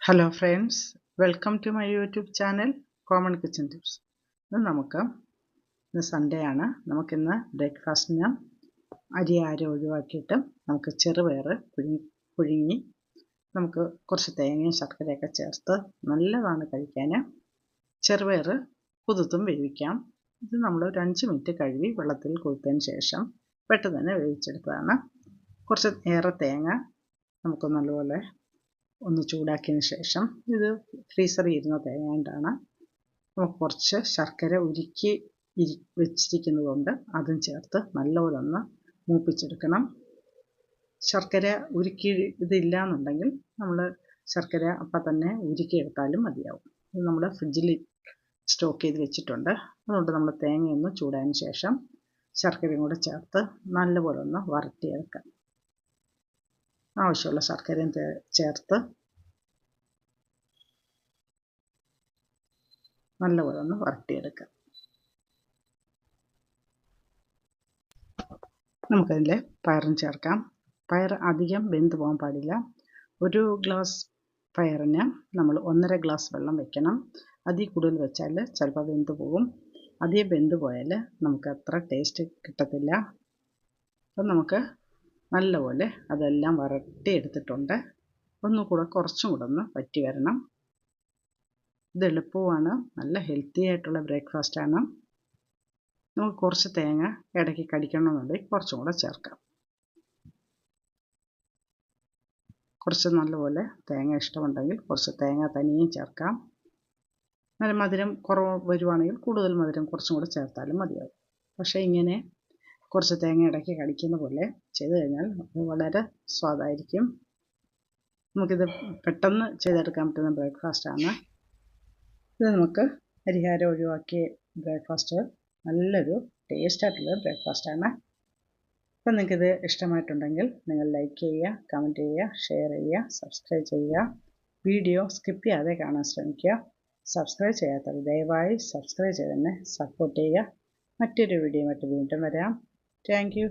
Hello friends, welcome to my YouTube channel Common Kitchen Tips. ഇന്ന് Sunday ആണ്. നമുക്കിന്ന് ബ്രേക്ക്ഫാസ്റ്റിന് അരി ഒഴിവാക്കിയിട്ട് നമുക്ക് ചെറുപയർ പുഴുങ്ങി നമുക്ക് കുറച്ച് തേങ്ങയും ശർക്കരയൊക്കെ ചേർത്ത് നല്ലതാണ് കഴിക്കാൻ. ചെറുപയർ കുതിർത്തും വേവിക്കാം. ഇത് നമ്മൾ ഒരു 5 മിനിറ്റ് കഴുകി വെള്ളത്തിൽ കുതിർത്തതിന് ശേഷം പെട്ടെന്ന് തന്നെ വേവിച്ചെടുത്തതാണ്. കുറച്ച് ഏറെ തേങ്ങ നമുക്ക് നല്ലപോലെ ഒന്ന് ചൂടാക്കിയതിന് ശേഷം, ഇത് ഫ്രീസറിൽ ഇരുന്ന തേങ്ങ കൊണ്ടാണ്, നമുക്ക് കുറച്ച് ശർക്കര ഉരുക്കി വെച്ചിരിക്കുന്നതുകൊണ്ട് അതും ചേർത്ത് നല്ലപോലെ ഒന്ന് മൂപ്പിച്ചെടുക്കണം. ശർക്കര ഉരുക്കി ഇതില്ല എന്നുണ്ടെങ്കിൽ നമ്മൾ ശർക്കര അപ്പം തന്നെ ഉരുക്കിയെടുത്താലും മതിയാവും. ഇത് നമ്മൾ ഫ്രിഡ്ജിൽ സ്റ്റോക്ക് ചെയ്ത് വെച്ചിട്ടുണ്ട്. അതുകൊണ്ട് നമ്മൾ തേങ്ങയൊന്ന് ചൂടായതിന് ശേഷം ശർക്കരയും കൂടെ ചേർത്ത് നല്ലപോലെ ഒന്ന് വരട്ടിയെടുക്കാം. ആവശ്യമുള്ള ശർക്കരയും ചേർത്ത് നല്ലപോലെ ഒന്ന് വരട്ടിയെടുക്കാം. നമുക്കതിൽ പയറും ചേർക്കാം. പയർ അധികം വെന്ത് പോകാൻ പാടില്ല. ഒരു ഗ്ലാസ് പയറിന് നമ്മൾ 1.5 ഗ്ലാസ് വെള്ളം വെക്കണം. അതിൽ കൂടുതൽ വെച്ചാൽ ചിലപ്പോൾ വെന്ത് പോകും. അധികം വെന്ത് പോയാൽ നമുക്ക് അത്ര ടേസ്റ്റ് കിട്ടത്തില്ല. അപ്പം നമുക്ക് നല്ലപോലെ അതെല്ലാം വരട്ടിയെടുത്തിട്ടുണ്ട്. കുറച്ചും കൂടെ ഒന്ന് വറ്റി വരണം. ഇത് എളുപ്പമാണ്, നല്ല ഹെൽത്തി ആയിട്ടുള്ള ബ്രേക്ക്ഫാസ്റ്റാണ്. നമുക്ക് കുറച്ച് തേങ്ങ ഇടയ്ക്ക് കടിക്കണമെന്നുണ്ടെങ്കിൽ കുറച്ചും കൂടെ ചേർക്കാം. കുറച്ച് നല്ലപോലെ തേങ്ങ ഇഷ്ടമുണ്ടെങ്കിൽ കുറച്ച് തേങ്ങ തനിയും ചേർക്കാം. നല്ല മധുരം കുറവ് വരുവാണെങ്കിൽ കൂടുതൽ മധുരം കുറച്ചും കൂടെ ചേർത്താലും മതിയാവും. പക്ഷേ ഇങ്ങനെ കുറച്ച് തേങ്ങ ഇടയ്ക്ക് കടിക്കുന്ന പോലെ ചെയ്ത് കഴിഞ്ഞാൽ വളരെ സ്വാദായിരിക്കും. നമുക്കിത് പെട്ടെന്ന് ചെയ്തെടുക്കാൻ പറ്റുന്ന ബ്രേക്ക്ഫാസ്റ്റാണ്. ഇത് നമുക്ക് അരിഹാരം ഒഴിവാക്കിയ ബ്രേക്ക്ഫാസ്റ്റ് നല്ലൊരു ടേസ്റ്റായിട്ടുള്ള ബ്രേക്ക്ഫാസ്റ്റാണ്. അപ്പം നിങ്ങൾക്കിത് ഇഷ്ടമായിട്ടുണ്ടെങ്കിൽ നിങ്ങൾ ലൈക്ക് ചെയ്യുക, കമൻറ്റ് ചെയ്യുക, ഷെയർ ചെയ്യുക, സബ്സ്ക്രൈബ് ചെയ്യുക. വീഡിയോ സ്കിപ്പ് ചെയ്യാതെ കാണാൻ ശ്രമിക്കുക. സബ്സ്ക്രൈബ് ചെയ്യാത്തവർ ദയവായി സബ്സ്ക്രൈബ് ചെയ്ത് തന്നെ സപ്പോർട്ട് ചെയ്യുക. മറ്റൊരു വീഡിയോയുമായിട്ട് വീണ്ടും വരാം. Thank you.